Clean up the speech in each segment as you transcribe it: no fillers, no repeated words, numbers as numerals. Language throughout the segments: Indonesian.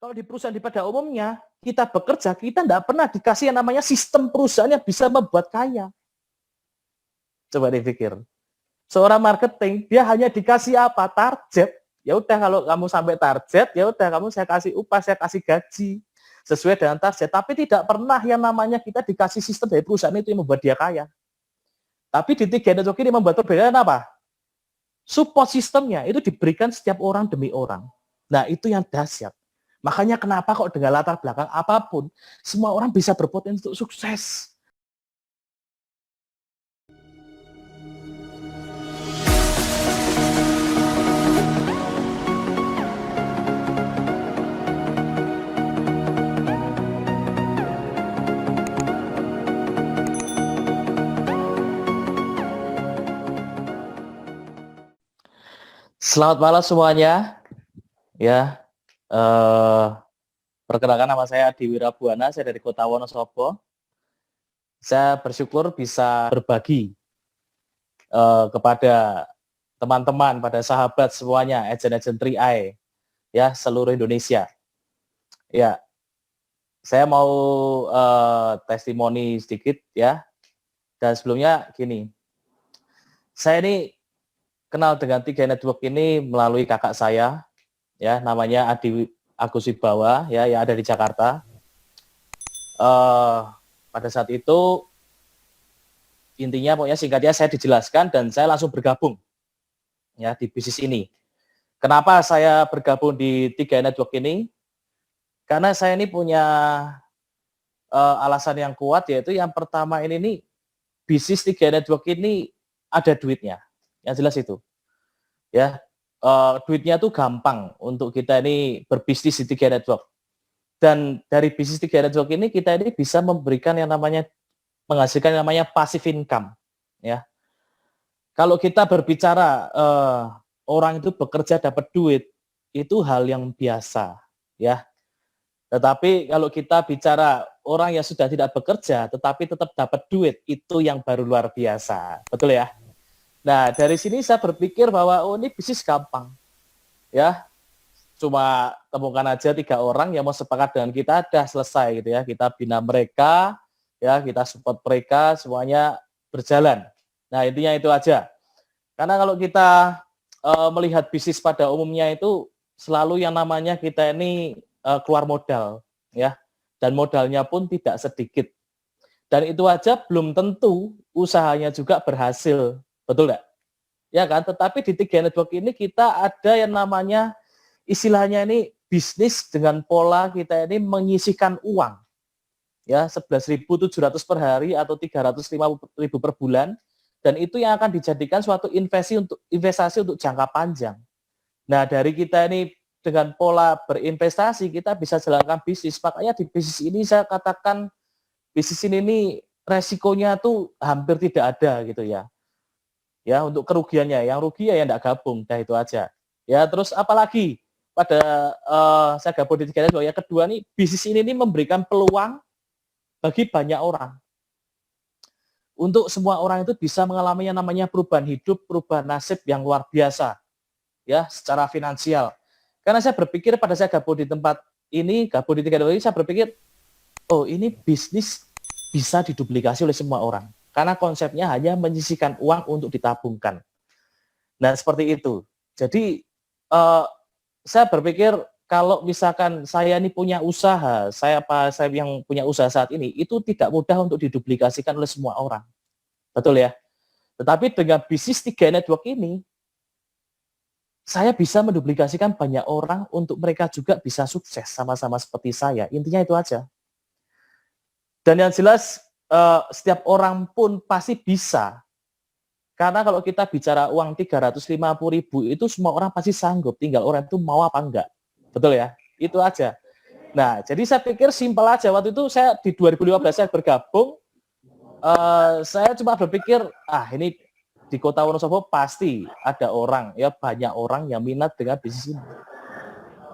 Kalau di perusahaan di pada umumnya, kita bekerja, kita tidak pernah dikasih yang namanya sistem perusahaan yang bisa membuat kaya. Coba dipikir. Seorang marketing, dia hanya dikasih apa? Target. Ya udah kalau kamu sampai target, ya udah kamu saya kasih upah, saya kasih gaji sesuai dengan target. Tapi tidak pernah yang namanya kita dikasih sistem dari perusahaan itu yang membuat dia kaya. Tapi di tiga network ini membuat perbedaan apa? Support sistemnya itu diberikan setiap orang demi orang. Nah itu yang dahsyat. Makanya kenapa kok dengan latar belakang apapun, semua orang bisa berpotensi untuk sukses. Selamat malam semuanya. Ya, perkenalkan nama saya Adi Wirabuana, saya dari Kota Wonosobo. Saya bersyukur bisa berbagi kepada teman-teman, pada sahabat semuanya, agen-agen 3i, ya, seluruh Indonesia. Ya, saya mau testimoni sedikit, ya. Dan sebelumnya gini, saya ini kenal dengan 3i Network ini melalui kakak saya, ya, namanya Adi Agus Wibawa, ya, yang ada di Jakarta. Pada saat itu intinya pokoknya singkatnya saya dijelaskan dan saya langsung bergabung, ya, di bisnis ini. Kenapa saya bergabung di 3i Network ini? Karena saya ini punya alasan yang kuat, yaitu yang pertama ini nih, bisnis 3i Network ini ada duitnya, yang jelas itu, ya. Duitnya tuh gampang untuk kita ini berbisnis di 3i Network. Dan dari bisnis 3i Network ini kita ini bisa memberikan yang namanya menghasilkan yang namanya passive income, ya. Kalau kita berbicara orang itu bekerja dapat duit, itu hal yang biasa, ya. Tetapi kalau kita bicara orang yang sudah tidak bekerja tetapi tetap dapat duit, itu yang baru luar biasa, betul ya. Nah dari sini saya berpikir bahwa oh ini bisnis gampang, ya. Cuma temukan aja 3 orang yang mau sepakat dengan kita, dah selesai gitu ya. Kita bina mereka, ya, kita support mereka, semuanya berjalan. Nah intinya itu aja. Karena kalau kita melihat bisnis pada umumnya itu selalu yang namanya kita ini keluar modal, ya, dan modalnya pun tidak sedikit. Dan itu aja belum tentu usahanya juga berhasil, betul nggak? Ya kan? Tetapi di 3i Network ini kita ada yang namanya istilahnya ini bisnis dengan pola kita ini menyisihkan uang, ya, 11.700 per hari atau 350.000 per bulan, dan itu yang akan dijadikan suatu investasi untuk jangka panjang. Nah dari kita ini dengan pola berinvestasi kita bisa jalankan bisnis. Makanya di bisnis ini saya katakan bisnis ini resikonya tuh hampir tidak ada gitu ya. Ya untuk kerugiannya, yang rugi ya yang tidak gabung, dah itu aja. Ya terus apalagi pada saya gabung di 3i Network. Yang kedua nih, bisnis ini memberikan peluang bagi banyak orang. Untuk semua orang itu bisa mengalami yang namanya perubahan hidup, perubahan nasib yang luar biasa, ya, secara finansial. Karena saya berpikir pada saya gabung di tempat ini, gabung di 3i Network ini, saya berpikir, oh ini bisnis bisa diduplikasi oleh semua orang. Karena konsepnya hanya menyisihkan uang untuk ditabungkan. Nah seperti itu. Jadi saya berpikir kalau misalkan saya ini punya usaha, saya yang punya usaha saat ini, itu tidak mudah untuk diduplikasikan oleh semua orang. Betul ya? Tetapi dengan bisnis 3i Network ini, saya bisa menduplikasikan banyak orang untuk mereka juga bisa sukses sama-sama seperti saya. Intinya itu aja. Dan yang jelas, setiap orang pun pasti bisa. Karena kalau kita bicara uang 350.000 itu semua orang pasti sanggup, tinggal orang itu mau apa enggak. Betul ya? Itu aja. Nah, jadi saya pikir simpel aja. Waktu itu saya di 2015 saya bergabung, saya cuma berpikir, ini di Kota Wonosobo pasti ada orang, ya banyak orang yang minat dengan bisnis ini.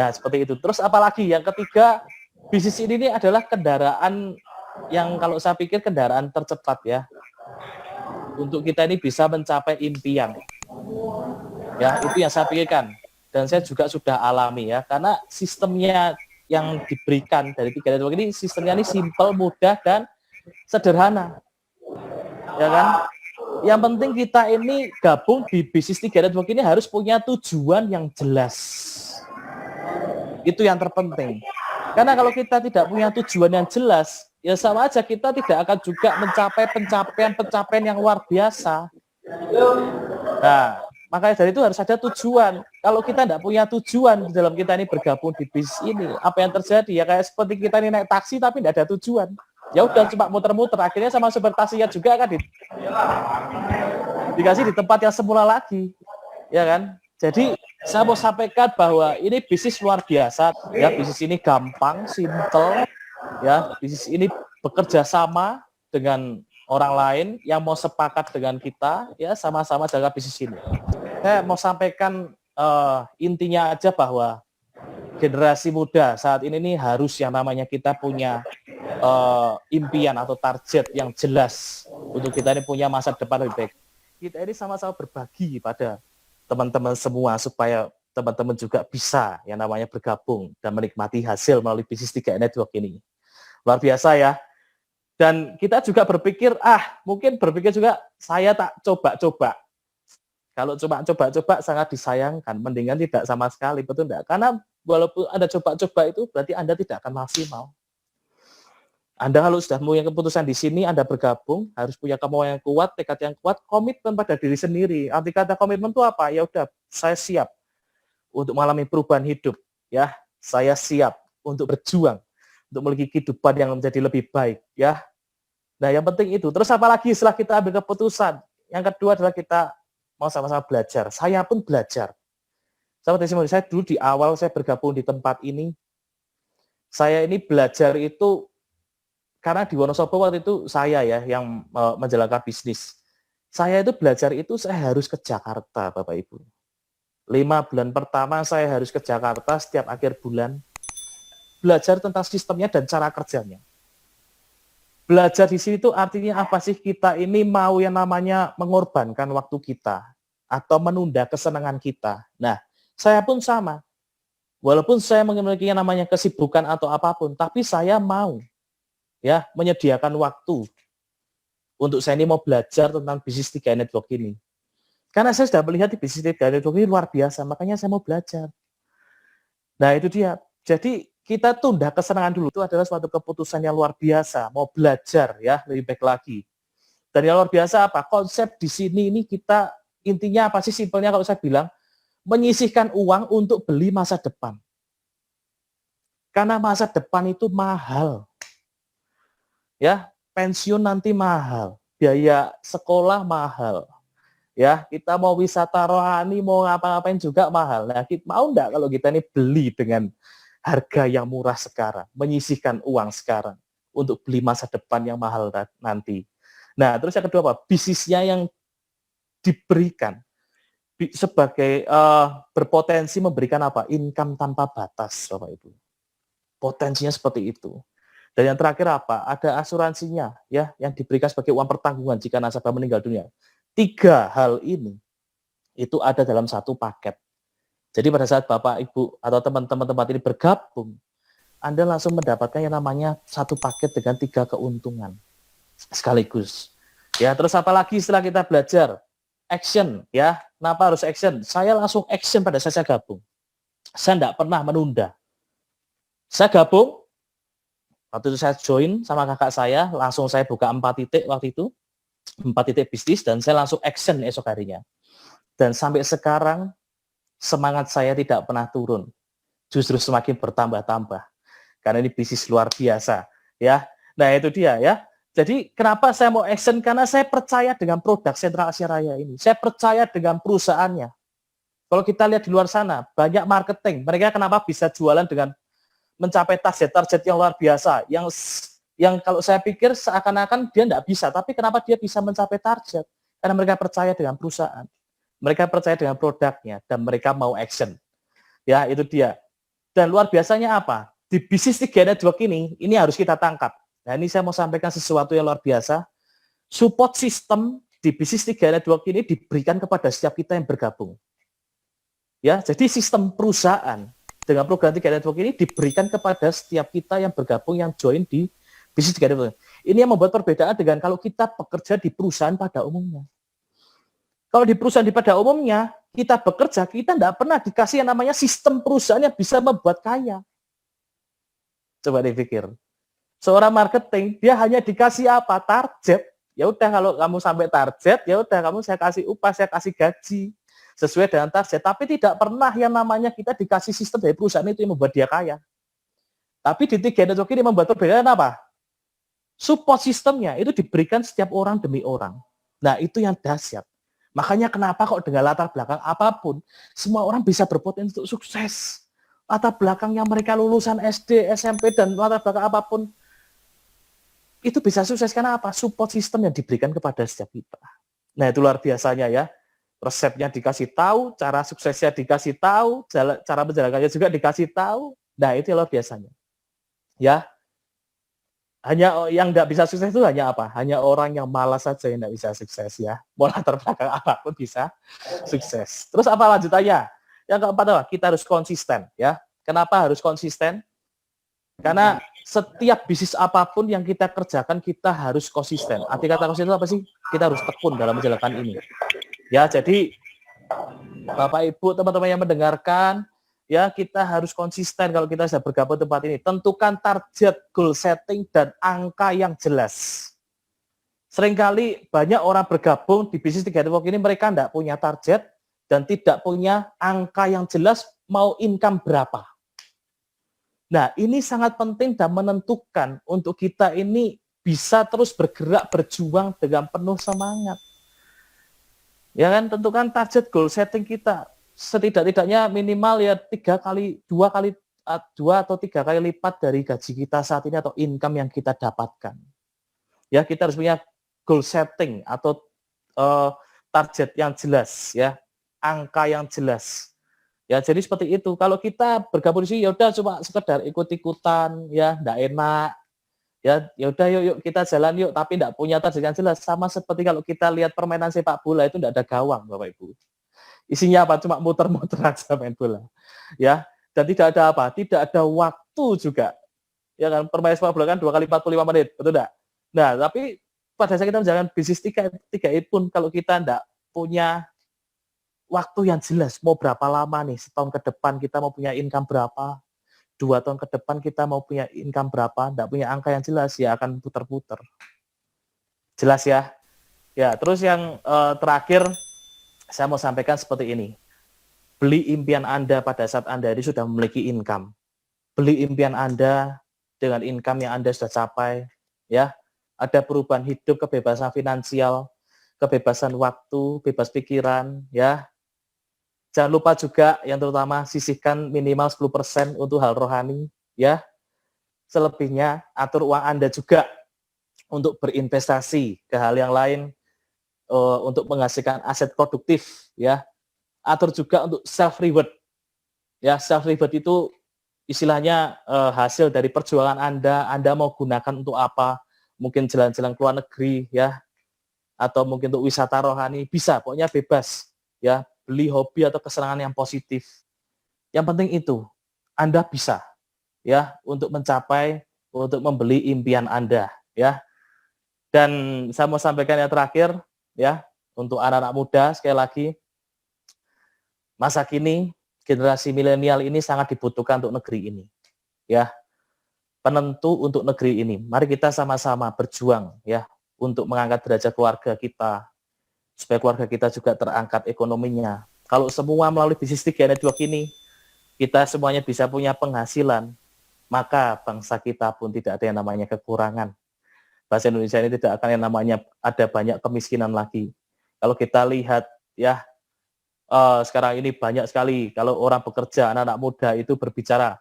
Nah, seperti itu. Terus apalagi yang ketiga, bisnis ini adalah kendaraan yang kalau saya pikir kendaraan tercepat ya. Untuk kita ini bisa mencapai impian. Ya, itu yang saya pikirkan. Dan saya juga sudah alami ya, karena sistemnya yang diberikan dari 3 network ini sistemnya ini simple, mudah, dan sederhana. Ya kan? Yang penting kita ini gabung di bisnis 3 network ini harus punya tujuan yang jelas. Itu yang terpenting. Karena kalau kita tidak punya tujuan yang jelas, ya sama aja kita tidak akan juga mencapai pencapaian yang luar biasa. Nah, makanya dari itu harus ada tujuan. Kalau kita tidak punya tujuan di dalam kita ini bergabung di bisnis ini, apa yang terjadi? Ya kayak seperti kita ini naik taksi tapi tidak ada tujuan. Ya udah cuma muter-muter, akhirnya sama sopir taksinya juga kan dikasih di tempat yang semula lagi. Ya kan? Jadi saya mau sampaikan bahwa ini bisnis luar biasa, ya bisnis ini gampang, simple, ya bisnis ini bekerja sama dengan orang lain yang mau sepakat dengan kita, ya sama-sama jaga bisnis ini. Saya mau sampaikan intinya aja bahwa generasi muda saat ini nih harus yang namanya kita punya impian atau target yang jelas untuk kita ini punya masa depan lebih baik. Kita ini sama-sama berbagi pada teman-teman semua supaya teman-teman juga bisa yang namanya bergabung dan menikmati hasil melalui bisnis 3 network ini. Luar biasa ya. Dan kita juga berpikir, mungkin berpikir juga saya tak coba-coba. Kalau cuma coba-coba sangat disayangkan, mendingan tidak sama sekali, betul enggak? Karena walaupun Anda coba-coba itu berarti Anda tidak akan maksimal. Anda kalau sudah punya keputusan di sini, Anda bergabung, harus punya kemauan yang kuat, tekad yang kuat, komitmen pada diri sendiri. Arti kata komitmen itu apa? Ya udah, saya siap untuk mengalami perubahan hidup. Ya, saya siap untuk berjuang, untuk memiliki kehidupan yang menjadi lebih baik. Ya, nah yang penting itu. Terus apa lagi setelah kita ambil keputusan? Yang kedua adalah kita mau sama-sama belajar. Saya pun belajar. Saya dulu di awal saya bergabung di tempat ini, saya ini belajar itu karena di Wonosobo waktu itu saya ya yang menjalankan bisnis. Saya itu belajar itu saya harus ke Jakarta, Bapak Ibu. 5 bulan pertama saya harus ke Jakarta setiap akhir bulan. Belajar tentang sistemnya dan cara kerjanya. Belajar di sini itu artinya apa sih? Kita ini mau yang namanya mengorbankan waktu kita atau menunda kesenangan kita. Nah, saya pun sama. Walaupun saya memiliki yang namanya kesibukan atau apapun, tapi saya mau ya menyediakan waktu untuk saya ini mau belajar tentang bisnis 3 network ini. Karena saya sudah melihat di bisnis 3 network ini luar biasa, makanya saya mau belajar. Nah itu dia. Jadi kita tunda kesenangan dulu, itu adalah suatu keputusan yang luar biasa, mau belajar ya lebih baik lagi. Dan yang luar biasa apa? Konsep di sini ini kita intinya apa sih? Simpelnya kalau saya bilang, menyisihkan uang untuk beli masa depan. Karena masa depan itu mahal. Ya, pensiun nanti mahal, biaya sekolah mahal. Ya, kita mau wisata rohani, mau ngapa-ngapain juga mahal. Nah, kita mau enggak kalau kita ini beli dengan harga yang murah sekarang, menyisihkan uang sekarang untuk beli masa depan yang mahal nanti. Nah, terus yang kedua apa? Bisnisnya yang diberikan sebagai berpotensi memberikan apa? Income tanpa batas, Bapak Ibu. Potensinya seperti itu. Dan yang terakhir apa? Ada asuransinya ya yang diberikan sebagai uang pertanggungan jika nasabah meninggal dunia. 3 hal ini itu ada dalam satu paket. Jadi pada saat Bapak, Ibu atau teman-teman tempat ini bergabung, Anda langsung mendapatkan yang namanya satu paket dengan 3 keuntungan sekaligus. Ya, terus apa lagi setelah kita belajar? Action ya. Kenapa harus action? Saya langsung action pada saat saya gabung. Saya tidak pernah menunda. Saya gabung, waktu itu saya join sama kakak saya, langsung saya buka 4 titik waktu itu, 4 titik bisnis, dan saya langsung action esok harinya. Dan sampai sekarang, semangat saya tidak pernah turun. Justru semakin bertambah-tambah. Karena ini bisnis luar biasa. Ya. Nah itu dia ya. Jadi kenapa saya mau action? Karena saya percaya dengan produk Sentral Asia Raya ini. Saya percaya dengan perusahaannya. Kalau kita lihat di luar sana, banyak marketing. Mereka kenapa bisa jualan dengan mencapai target-target yang luar biasa, yang kalau saya pikir seakan-akan dia tidak bisa, tapi kenapa dia bisa mencapai target? Karena mereka percaya dengan perusahaan, mereka percaya dengan produknya, dan mereka mau action. Ya, itu dia. Dan luar biasanya apa? Di bisnis 3 network ini harus kita tangkap. Nah, ini saya mau sampaikan sesuatu yang luar biasa. Support system di bisnis 3 network ini diberikan kepada setiap kita yang bergabung. Ya, jadi sistem perusahaan dengan program 3 Network ini diberikan kepada setiap kita yang bergabung, yang join di bisnis 3 Network. Ini yang membuat perbedaan dengan kalau kita bekerja di perusahaan pada umumnya. Kalau di perusahaan pada umumnya, kita bekerja, kita tidak pernah dikasih yang namanya sistem perusahaan yang bisa membuat kaya. Coba dipikir. Seorang marketing, dia hanya dikasih apa? Target. Ya udah, kalau kamu sampai target, ya udah kamu saya kasih upah, saya kasih gaji sesuai dengan target. Tapi tidak pernah yang namanya kita dikasih sistem dari perusahaan itu yang membuat dia kaya. Tapi di 3 Network ini membuat perbedaan apa? Support sistemnya itu diberikan setiap orang demi orang. Nah, itu yang dahsyat. Makanya kenapa kok dengan latar belakang apapun, semua orang bisa berpotensi untuk sukses. Latar belakang yang mereka lulusan SD, SMP, dan latar belakang apapun, itu bisa sukses karena apa? Support system yang diberikan kepada setiap kita. Nah, itu luar biasanya ya. Resepnya dikasih tahu, cara suksesnya dikasih tahu, cara menjalankannya juga dikasih tahu. Nah, itu luar biasanya. Ya, hanya yang tidak bisa sukses itu hanya apa? Hanya orang yang malas saja yang tidak bisa sukses ya. Mau latar belakang apapun bisa sukses. Terus apa lanjutannya? Yang keempat apa? Kita harus konsisten ya. Kenapa harus konsisten? Karena setiap bisnis apapun yang kita kerjakan, kita harus konsisten. Arti kata konsisten itu apa sih? Kita harus tekun dalam menjalankan ini. Ya, jadi Bapak Ibu, teman-teman yang mendengarkan, ya kita harus konsisten kalau kita sudah bergabung di tempat ini. Tentukan target, goal setting, dan angka yang jelas. Seringkali banyak orang bergabung di bisnis 3 Network ini, mereka tidak punya target dan tidak punya angka yang jelas mau income berapa. Nah, ini sangat penting dan menentukan untuk kita ini bisa terus bergerak, berjuang dengan penuh semangat. Ya kan, tentukan target goal setting kita. Setidak-tidaknya minimal ya 2 atau 3 kali lipat dari gaji kita saat ini atau income yang kita dapatkan. Ya, kita harus punya goal setting atau target yang jelas ya, angka yang jelas. Ya, jadi seperti itu. Kalau kita bergabung di sini, ya udah cuma sekedar ikut-ikutan, ya, enggak enak. Ya udah yuk kita jalan yuk, tapi enggak punya target yang jelas. Sama seperti kalau kita lihat permainan sepak bola itu enggak ada gawang, Bapak Ibu. Isinya apa? Cuma muter-muter aja main bola. Ya, dan tidak ada apa? Tidak ada waktu juga. Ya kan, permainan sepak bola kan 2 kali 45 menit, betul enggak? Nah, tapi pada saat kita menjalankan bisnis 3 pun kalau kita enggak punya waktu yang jelas, mau berapa lama nih, setahun ke depan kita mau punya income berapa, 2 tahun ke depan kita mau punya income berapa, enggak punya angka yang jelas, ya akan putar-putar. Jelas ya? Ya, terus yang terakhir, saya mau sampaikan seperti ini. Beli impian Anda pada saat Anda ini sudah memiliki income. Beli impian Anda dengan income yang Anda sudah capai, ya. Ada perubahan hidup, kebebasan finansial, kebebasan waktu, bebas pikiran, ya. Jangan lupa juga yang terutama sisihkan minimal 10% untuk hal rohani, ya. Selebihnya atur uang Anda juga untuk berinvestasi ke hal yang lain, untuk menghasilkan aset produktif, ya. Atur juga untuk self reward. Ya, self reward itu istilahnya hasil dari perjuangan Anda mau gunakan untuk apa? Mungkin jalan-jalan ke luar negeri, ya. Atau mungkin untuk wisata rohani, bisa, pokoknya bebas, ya. Beli hobi atau kesenangan yang positif. Yang penting itu, Anda bisa ya untuk mencapai, untuk membeli impian Anda ya. Dan saya mau sampaikan yang terakhir ya, untuk anak-anak muda sekali lagi, masa kini generasi milenial ini sangat dibutuhkan untuk negeri ini. Ya. Penentu untuk negeri ini. Mari kita sama-sama berjuang ya untuk mengangkat derajat keluarga kita, supaya keluarga kita juga terangkat ekonominya. Kalau semua melalui bisnis 3 Network ini, kita semuanya bisa punya penghasilan, maka bangsa kita pun tidak ada yang namanya kekurangan. Bahasa Indonesia ini tidak akan yang namanya ada banyak kemiskinan lagi. Kalau kita lihat ya, sekarang ini banyak sekali kalau orang bekerja, anak-anak muda itu berbicara,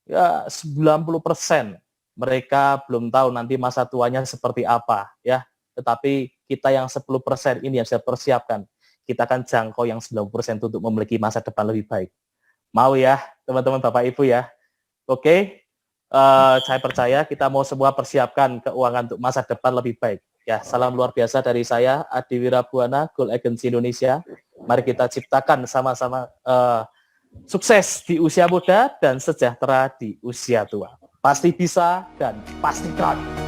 ya 90% mereka belum tahu nanti masa tuanya seperti apa ya. Tetapi kita yang 10% ini yang saya persiapkan, kita akan jangkau yang 90% untuk memiliki masa depan lebih baik. Mau ya, teman-teman Bapak Ibu ya. Oke, saya percaya kita mau semua persiapkan keuangan untuk masa depan lebih baik. Ya, salam luar biasa dari saya, Adi Wirabuana, Goal Agency Indonesia. Mari kita ciptakan sama-sama Sukses di usia muda dan sejahtera di usia tua. Pasti bisa dan pastikan.